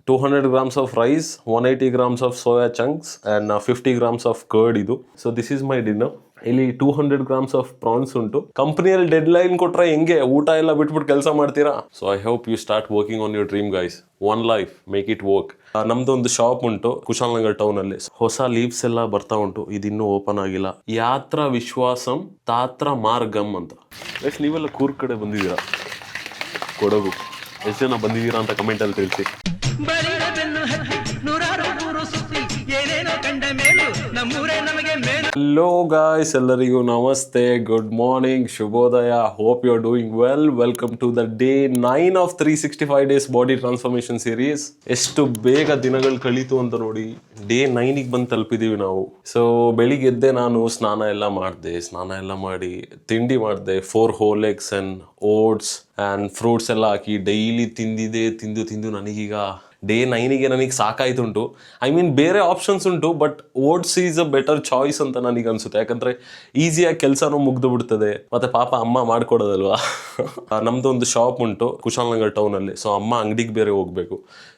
200 grams of rice, 180 grams of soya chunks and 50 grams of curd ಇದು. So this is my dinner. ಇಲ್ಲಿ 200 grams of prawns ಉಂಟು. ಕಂಪನಿಯಲ್ಲಿ dead line ಕೊಟ್ರೆ ಹೆಂಗೆ ಊಟ ಎಲ್ಲ ಬಿಟ್ಬಿಟ್ಟು ಕೆಲಸ ಮಾಡ್ತೀರಾ? So I hope you start working on your dream guys. One life, make it work. ನಮ್ದು ಒಂದು ಶಾಪ್ ಉಂಟು ಕುಶಾಲನಗರ್ ಟೌನ್ ಅಲ್ಲಿ. ಹೊಸ ಲೀವ್ಸ್ ಎಲ್ಲ ಬರ್ತಾ ಉಂಟು, ಇದಿನ್ನೂ ಓಪನ್ ಆಗಿಲ್ಲ. ಯಾತ್ರ ವಿಶ್ವಾಸಂ ತಾತ್ರ ಮಾರ್ಗಂ ಅಂತ. ನೀವೆಲ್ಲ ಕೂರ್ಗ್ ಕಡೆ ಬಂದಿದ್ದೀರಾ? ಕೊಡಗು ಎಷ್ಟು ಜನ ಬಂದಿದ್ದೀರಾ ಅಂತ ಕಮೆಂಟ್ ಅಲ್ಲಿ ತಿಳಿಸಿ. ಹಲೋ ಗಾಯ್ಸ್, ಎಲ್ಲರಿಗೂ ನಮಸ್ತೆ, ಗುಡ್ ಮಾರ್ನಿಂಗ್, ಶುಭೋದಯ. Hope you are doing well. Welcome to the day 9 of 365 days body transformation series. ಎಷ್ಟು ಬೇಗ ದಿನಗಳು ಕಳೀತು ಅಂತ ನೋಡಿ. ಡೇ 9ಗೆ ಬಂದು ತಲುಪಿದೀವಿ ನಾವು. ಸೊ ಬೆಳಿಗ್ಗೆ ಎದ್ದೆ ನಾನು ಸ್ನಾನ ಎಲ್ಲ ಮಾಡಿ ತಿಂಡಿ ಮಾಡಿದೆ. 4 whole eggs and oats and fruits ಎಲ್ಲ ಹಾಕಿ ಡೈಲಿ ತಿಂದು ನನಗೀಗ ಡೇ 9ಗೆ ನನಗೆ ಸಾಕಾಯ್ತುಂಟು. ಐ ಮೀನ್ ಬೇರೆ ಆಪ್ಷನ್ಸ್ ಉಂಟು, but oats is a better choice ಅಂತ ನನಗೆ ಅನ್ಸುತ್ತೆ. ಯಾಕಂದ್ರೆ ಈಸಿಯಾಗಿ ಕೆಲಸನೂ ಮುಗ್ದು ಬಿಡ್ತದೆ, ಮತ್ತೆ ಪಾಪ ಅಮ್ಮ ಮಾಡ್ಕೊಡೋದಲ್ವಾ. ನಮ್ದು ಒಂದು ಶಾಪ್ ಉಂಟು ಕುಶಾಲನಗರ್ ಟೌನ್ ಅಲ್ಲಿ. ಸೊ ಅಮ್ಮ ಅಂಗಡಿಗೆ ಬೇರೆ ಹೋಗ್ಬೇಕು.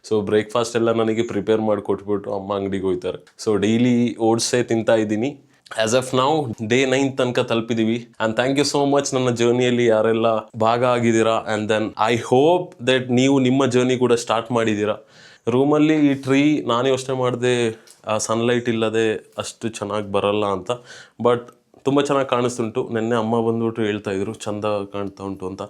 ಸೊ ಬ್ರೇಕ್ಫಾಸ್ಟ್ ಎಲ್ಲ ನನಗೆ ಪ್ರಿಪೇರ್ ಮಾಡಿ ಕೊಟ್ಬಿಟ್ಟು ಅಮ್ಮ ಅಂಗಡಿಗೆ ಹೋಗ್ತಾರೆ. ಸೊ ಡೈಲಿ ಓಟ್ಸೇ ತಿಂತಾ ಇದ್ದೀನಿ. ಆಸ್ ಆಫ್ ನಾವು ಡೇ 9 ತನಕ ತಲುಪಿದೀವಿ. And thank you so much ನನ್ನ ಜರ್ನಿಯಲ್ಲಿ ಯಾರೆಲ್ಲ ಭಾಗ ಆಗಿದ್ದೀರಾ. And then I hope that ನೀವು ನಿಮ್ಮ ಜರ್ನಿ ಕೂಡ ಸ್ಟಾರ್ಟ್ ಮಾಡಿದ್ದೀರಾ. ರೂಮಲ್ಲಿ ಈ ಟ್ರೀ ನಾನು ಯೋಚನೆ ಮಾಡಿದೆ ಸನ್ಲೈಟ್ ಇಲ್ಲದೆ ಅಷ್ಟು ಚೆನ್ನಾಗಿ ಬರಲ್ಲ ಅಂತ, ಬಟ್ ತುಂಬ ಚೆನ್ನಾಗಿ ಕಾಣಿಸ್ತುಂಟು. ನಿನ್ನೆ ಅಮ್ಮ ಬಂದ್ಬಿಟ್ಟು ಹೇಳ್ತಾ ಇದ್ರು ಚಂದ ಕಾಣ್ತಾ ಉಂಟು ಅಂತ.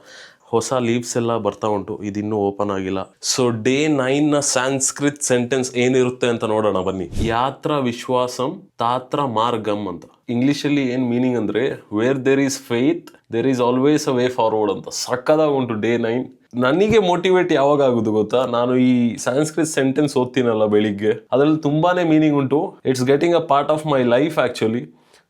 ಹೊಸ ಲೀವ್ಸ್ ಎಲ್ಲ ಬರ್ತಾ ಉಂಟು, ಇದಿನ್ನೂ ಓಪನ್ ಆಗಿಲ್ಲ. ಸೊ ಡೇ 9ನ ಸ್ಯಾನ್ಸ್ಕ್ರಿತ್ ಸೆಂಟೆನ್ಸ್ ಏನಿರುತ್ತೆ ಅಂತ ನೋಡೋಣ ಬನ್ನಿ. ಯಾತ್ರ ವಿಶ್ವಾಸಂ ತಾತ್ರ ಮಾರ್ಗಂ ಅಂತ. ಇಂಗ್ಲಿಷಲ್ಲಿ ಏನ್ ಮೀನಿಂಗ್ ಅಂದ್ರೆ where there is faith there is always a way forward ಅಂತ. ಸಕ್ಕದಾಗ ಉಂಟು ಡೇ 9. ನನಗೆ ಮೋಟಿವೇಟ್ ಯಾವಾಗ ಆಗುದು ಗೊತ್ತಾ, ನಾನು ಈ ಸಂಸ್ಕೃತ್ ಸೆಂಟೆನ್ಸ್ ಓದ್ತೀನಲ್ಲ ಬೆಳಿಗ್ಗೆ, ಅದರಲ್ಲಿ ತುಂಬಾನೇ ಮೀನಿಂಗ್ ಉಂಟು. It's getting a part of my life actually.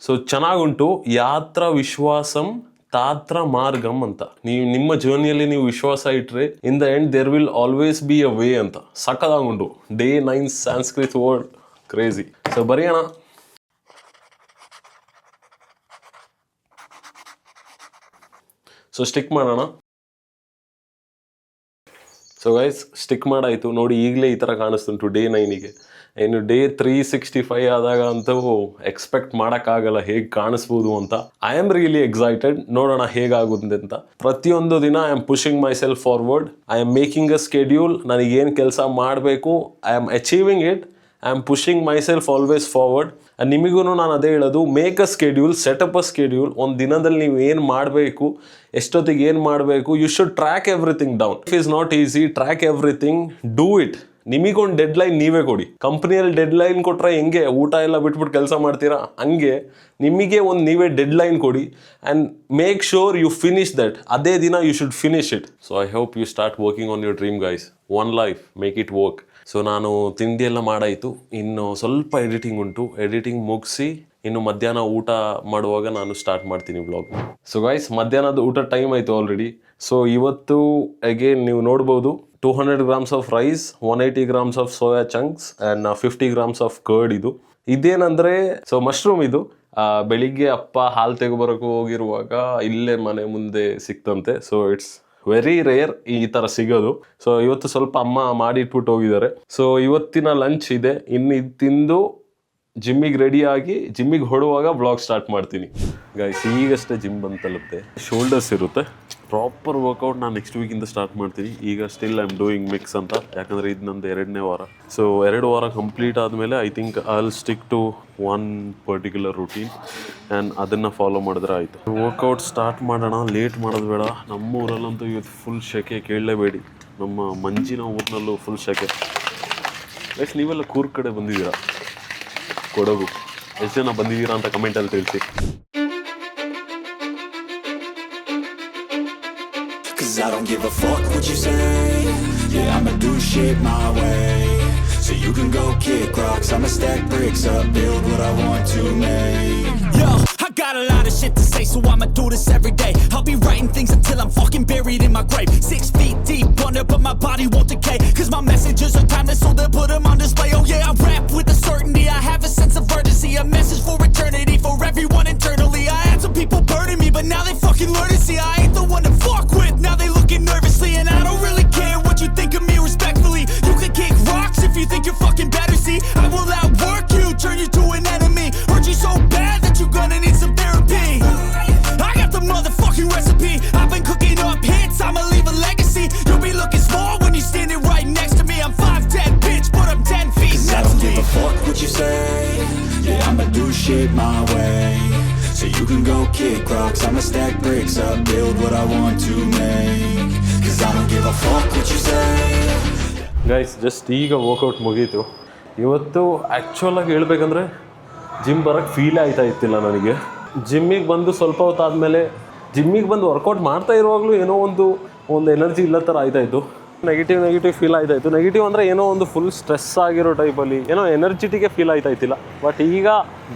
So ಚೆನ್ನಾಗುಂಟು. ಯಾತ್ರ ವಿಶ್ವಾಸಂ ತಾತ್ರ ಮಾರ್ಗಂ ಅಂತ. ನೀವು ನಿಮ್ಮ ಜರ್ನಿಯಲ್ಲಿ ನೀವು ವಿಶ್ವಾಸ ಇಟ್ರೆ in the end there will always be a way ಅಂತ. ಸಕ್ಕದಾಗುಂಟು day 9 Sanskrit word, crazy. So ಬರೆಯೋಣ. ಸೊ ಸ್ಟಿಕ್ ಮಾಡೋಣ. ಸೊ ಗೈಸ್ ಸ್ಟಿಕ್ ಮಾಡಾಯಿತು ನೋಡಿ. ಈಗಲೇ ಈ ಥರ ಕಾಣಿಸ್ತುಂಟು ಡೇ 9ಗೆ. ಇನ್ನು ಡೇ 365 ಆದಾಗ ಅಂತೂ ಎಕ್ಸ್ಪೆಕ್ಟ್ ಮಾಡೋಕ್ಕಾಗಲ್ಲ ಹೇಗೆ ಕಾಣಿಸ್ಬೋದು ಅಂತ. I am really excited. ನೋಡೋಣ ಹೇಗಾಗುತ್ತೆ ಅಂತ. ಪ್ರತಿಯೊಂದು ದಿನ I am pushing myself forward. I am making a schedule. ನನಗೇನು ಕೆಲಸ ಮಾಡಬೇಕು, I am achieving it. I am pushing myself always forward. ನಿಮಗೂ ನಾನು ಅದೇ ಹೇಳೋದು, make a schedule, set up a schedule. ಒಂದು ದಿನದಲ್ಲಿ ನೀವು ಏನು ಮಾಡಬೇಕು, ಎಷ್ಟೊತ್ತಿಗೆ ಏನು ಮಾಡಬೇಕು, you should track everything down. It is not easy. Track everything, do it. ನಿಮಗೊಂದು ಡೆಡ್ ಲೈನ್ ನೀವೇ ಕೊಡಿ. ಕಂಪ್ನಿಯಲ್ಲಿ ಡೆಡ್ ಲೈನ್ ಕೊಟ್ಟರೆ ಹೆಂಗೆ ಊಟ ಎಲ್ಲ ಬಿಟ್ಬಿಟ್ಟು ಕೆಲಸ ಮಾಡ್ತೀರಾ, ಹಂಗೆ ನಿಮಗೆ ಒಂದು ನೀವೇ ಡೆಡ್ ಲೈನ್ ಕೊಡಿ. And make sure you finish that. ಅದೇ ದಿನ you should finish it. So I hope you start working on your dream guys. One life, make it work. So ನಾನು ತಿಂಡಿ ಎಲ್ಲ ಮಾಡಾಯಿತು. ಇನ್ನು ಸ್ವಲ್ಪ ಎಡಿಟಿಂಗ್ ಉಂಟು. ಎಡಿಟಿಂಗ್ ಮುಗಿಸಿ ಇನ್ನು ಮಧ್ಯಾಹ್ನ ಊಟ ಮಾಡುವಾಗ ನಾನು ಸ್ಟಾರ್ಟ್ ಮಾಡ್ತೀನಿ ವ್ಲಾಗ್. ಸೊ ಗೈಸ್ ಮಧ್ಯಾಹ್ನದ ಊಟ ಟೈಮ್ ಆಯಿತು ಆಲ್ರೆಡಿ. ಸೊ ಇವತ್ತು ಅಗೇನ್ ನೀವು ನೋಡ್ಬೋದು 200 grams of rice, 180 grams of soya chunks and 50 grams of curd. ಇದೇನಂದ್ರೆ ಸೊ ಮಶ್ರೂಮ್ ಇದು. ಬೆಳಿಗ್ಗೆ ಅಪ್ಪ ಹಾಲು ತೆಗೊಬರಕ್ಕೆ ಹೋಗಿರುವಾಗ ಇಲ್ಲೇ ಮನೆ ಮುಂದೆ ಸಿಕ್ತಂತೆ. ಸೊ ಇಟ್ಸ್ ವೆರಿ ರೇರ್ ಈ ಥರ ಸಿಗೋದು. ಸೊ ಇವತ್ತು ಸ್ವಲ್ಪ ಅಮ್ಮ ಮಾಡಿ ಇಟ್ಬಿಟ್ಟು ಹೋಗಿದ್ದಾರೆ. ಸೊ ಇವತ್ತಿನ ಲಂಚ್ ಇದೆ. ಇನ್ನು ಇದು ತಿಂದು ಜಿಮ್ಮಿಗೆ ರೆಡಿ ಆಗಿ ಜಿಮ್ಮಿಗೆ ಹೊಡುವಾಗ ವ್ಲಾಗ್ ಸ್ಟಾರ್ಟ್ ಮಾಡ್ತೀನಿ ಗೈಸ್. ಈಗಷ್ಟೇ ಜಿಮ್ ಬಂದು ತಲುಪುತ್ತೆ. ಶೋಲ್ಡರ್ಸ್ ಇರುತ್ತೆ. ಪ್ರಾಪರ್ ವರ್ಕೌಟ್ ನಾನು ನೆಕ್ಸ್ಟ್ ವೀಕಿಂದ ಸ್ಟಾರ್ಟ್ ಮಾಡ್ತೀನಿ. ಈಗ still I am doing mix ಅಂತ, ಯಾಕಂದರೆ ಇದು ನಂದು 2ನೇ ವಾರ. ಸೊ 2 ವಾರ ಕಂಪ್ಲೀಟ್ ಆದಮೇಲೆ I think I will stick to one particular routine and ಅದನ್ನು ಫಾಲೋ ಮಾಡಿದ್ರೆ ಆಯಿತು. ವರ್ಕೌಟ್ ಸ್ಟಾರ್ಟ್ ಮಾಡೋಣ, ಲೇಟ್ ಮಾಡೋದು ಬೇಡ. ನಮ್ಮ ಊರಲ್ಲಂತೂ ಇವತ್ತು ಫುಲ್ ಸೆಕೆ, ಕೇಳಲೇಬೇಡಿ. ನಮ್ಮ ಮಂಜಿನ ಊರಿನಲ್ಲೂ ಫುಲ್ ಸೆಕೆ. ಲೈಕ್ ನೀವೆಲ್ಲ ಕೂರ್ಗ್ ಕಡೆ ಬಂದಿದ್ದೀರಾ? ಕೊಡಗು ಎಷ್ಟು ಜನ ಬಂದಿದ್ದೀರಾ ಅಂತ ಕಮೆಂಟಲ್ಲಿ ತಿಳಿಸಿ. Cause I don't give a fuck what you say. Yeah, I'ma do shit my way. So you can go kick rocks, I'ma stack bricks up, build what I want to make. Yo, I got a lot of shit to say, so I'ma do this every day. I'll be writing things until I'm fucking buried in my grave. 6 feet deep under, but my body won't decay. Cause my messages are timeless, so they'll put them on display. Oh yeah, I rap with a certainty, I have a sense of urgency. A message for eternity, for everyone internally. I had some people burning me, but now they fucking learn to see I ain't the one to fuck with. Now they looking nervously, and I don't really care what you think of me respectfully. You can kick rock can go kick rocks, I'ma stack bricks up, build what I want to make. Cause I don't give a fuck what you say. Guys just ಈಗ workout ಮುಗೀತು. ಇವತ್ತು ಆ್ಯಕ್ಚುಲಾಗಿ ಹೇಳ್ಬೇಕಂದ್ರೆ gym ಬರೋಕ್ಕೆ feel ಆಯ್ತಾ ಇತ್ತಿಲ್ಲ ನನಗೆ. ಜಿಮ್ಮಿಗೆ ಬಂದು ಸ್ವಲ್ಪ ಹೊತ್ತಾದಮೇಲೆ ಜಿಮ್ಮಿಗೆ ಬಂದು ವರ್ಕೌಟ್ ಮಾಡ್ತಾ ಇರುವಾಗಲೂ ಏನೋ ಒಂದು ಎನರ್ಜಿ ಇಲ್ಲ ಥರ ಆಯ್ತಾಯಿತ್ತು. ನೆಗೆಟಿವ್ ಫೀಲ್ ಆಯ್ತಾಯಿತ್ತು. ನೆಗೆಟಿವ್ ಅಂದರೆ ಏನೋ ಒಂದು ಫುಲ್ ಸ್ಟ್ರೆಸ್ ಆಗಿರೋ ಟೈಪಲ್ಲಿ ಏನೋ ಎನರ್ಜಿಟಿಗೆ ಫೀಲ್ ಆಯ್ತಾಯಿತ್ತಿಲ್ಲ. ಬಟ್ ಈಗ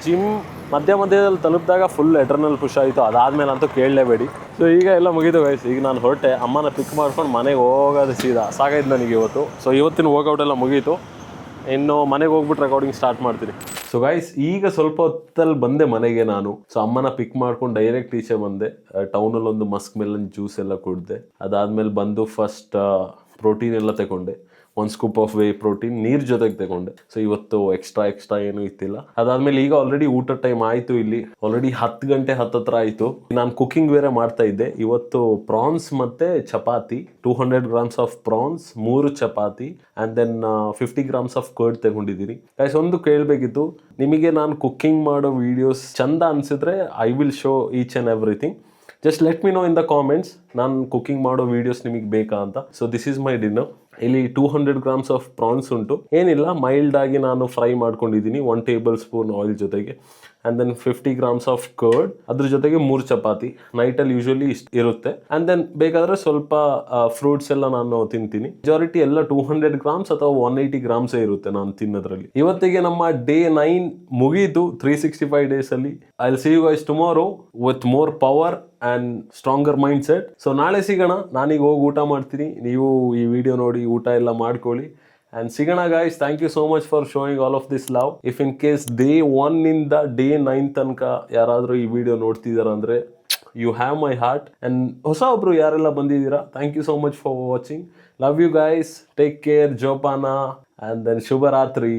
ಜಿಮ್ ಮಧ್ಯದಲ್ಲಿ ತಲುಪಿದಾಗ ಫುಲ್ ಎಟರ್ನಲ್ ಪುಷ್ ಆಯಿತು. ಅದಾದಮೇಲೆ ಅಂತೂ ಕೇಳಲೇಬೇಡಿ. ಸೊ ಈಗ ಎಲ್ಲ ಮುಗಿದು ಗೈಸ್. ಈಗ ನಾನು ಹೊರಟೆ, ಅಮ್ಮನ ಪಿಕ್ ಮಾಡ್ಕೊಂಡು ಮನೆಗೆ ಹೋಗೋದು ಸೀದಾ. ಸಾಕಾಯ್ತು ನನಗೆ ಇವತ್ತು. ಸೊ ಇವತ್ತಿನ ವರ್ಕೌಟ್ ಎಲ್ಲ ಮುಗೀತು. ಇನ್ನು ಮನೆಗೆ ಹೋಗ್ಬಿಟ್ಟು ರೆಕಾರ್ಡಿಂಗ್ ಸ್ಟಾರ್ಟ್ ಮಾಡ್ತೀನಿ. ಸೊ ಗೈಸ್ ಈಗ ಸ್ವಲ್ಪ ಹೊತ್ತಲ್ಲಿ ಬಂದೆ ಮನೆಗೆ ನಾನು. ಸೊ ಅಮ್ಮನ ಪಿಕ್ ಮಾಡ್ಕೊಂಡು ಡೈರೆಕ್ಟ್ ಈಚೆ ಬಂದೆ. ಟೌನಲ್ಲಿ ಒಂದು ಮಸ್ಕ್ ಮೆಲನ್ ಜ್ಯೂಸ್ ಎಲ್ಲ ಕುಡಿದೆ. ಅದಾದಮೇಲೆ ಬಂದು ಫಸ್ಟ್ ಪ್ರೋಟೀನ್ ಎಲ್ಲ ತಗೊಂಡೆ. 1 ಸ್ಕೂಪ್ ಆಫ್ ವೇ ಪ್ರೋಟೀನ್ ನೀರು ಜೊತೆಗೆ ತಗೊಂಡೆ. ಸೊ ಇವತ್ತು ಎಕ್ಸ್ಟ್ರಾ ಏನೂ ಇತ್ತಿಲ್ಲ. ಅದಾದಮೇಲೆ ಈಗ ಆಲ್ರೆಡಿ ಊಟ ಟೈಮ್ ಆಯಿತು. ಇಲ್ಲಿ ಆಲ್ರೆಡಿ 10 ಗಂಟೆ ಹತ್ತತ್ರ ಆಯಿತು. ನಾನು ಕುಕ್ಕಿಂಗ್ ಬೇರೆ ಮಾಡ್ತಾ ಇದ್ದೆ. ಇವತ್ತು ಪ್ರಾನ್ಸ್ ಮತ್ತು chapati, 200 grams of prawns, 3 chapati and then 50 grams of curd ತಗೊಂಡಿದ್ದೀನಿ. ಗೈಸ್ ಒಂದು ಕೇಳಬೇಕಿತ್ತು, ನಿಮಗೆ ನಾನು ಕುಕ್ಕಿಂಗ್ ಮಾಡೋ ವೀಡಿಯೋಸ್ ಚಂದ ಅನಿಸಿದ್ರೆ I will show each and everything. Just let me know in the comments ನಾನು ಕುಕ್ಕಿಂಗ್ ಮಾಡೋ ವೀಡಿಯೋಸ್ ನಿಮಗೆ ಬೇಕಾ ಅಂತ. So this is my dinner. ಇಲ್ಲಿ 200 ಗ್ರಾಮ್ಸ್ ಆಫ್ ಪ್ರಾನ್ಸ್ ಉಂಟು. ಏನಿಲ್ಲ, ಮೈಲ್ಡ್ ಆಗಿ ನಾನು ಫ್ರೈ ಮಾಡ್ಕೊಂಡಿದ್ದೀನಿ 1 ಟೇಬಲ್ ಸ್ಪೂನ್ ಆಯಿಲ್ ಜೊತೆಗೆ. And then 50 grams of curd, ಅದ್ರ ಜೊತೆಗೆ 3 ಚಪಾತಿ. ನೈಟಲ್ಲಿ ಯೂಶಲಿ ಇಷ್ಟು ಇರುತ್ತೆ. ಆ್ಯಂಡ್ ದೆನ್ ಬೇಕಾದರೆ ಸ್ವಲ್ಪ ಫ್ರೂಟ್ಸ್ ಎಲ್ಲ ನಾನು ತಿಂತೀನಿ. ಮೆಜಾರಿಟಿ ಎಲ್ಲ 200 ಗ್ರಾಮ್ಸ್ ಅಥವಾ 180 ಗ್ರಾಮ್ಸೇ ಇರುತ್ತೆ ನಾನು ತಿನ್ನೋದ್ರಲ್ಲಿ. ಇವತ್ತಿಗೆ ನಮ್ಮ ಡೇ 9 ಮುಗೀತು 365 ಡೇಸಲ್ಲಿ. I will see you guys tomorrow with more power and stronger mindset. So ನಾಳೆ ಸಿಗೋಣ. ನಾನೀಗ ಹೋಗಿ ಊಟ ಮಾಡ್ತೀನಿ. ನೀವು ಈ ವಿಡಿಯೋ ನೋಡಿ ಊಟ ಎಲ್ಲ ಮಾಡ್ಕೊಳ್ಳಿ. And Sigana guys, thank you so much for showing all of this love. If in case day 1 ಇಂದ day 9 ತನಕ ಯಾರಾದರೂ ಈ ವಿಡಿಯೋ ನೋಡ್ತಿದಾರ ಅಂದರೆ you have my heart. And ಹೊಸ ಒಬ್ರು ಯಾರೆಲ್ಲ ಬಂದಿದ್ದೀರಾ, thank you so much for watching. Love you guys. Take care. Jopana. And then Shubharatri.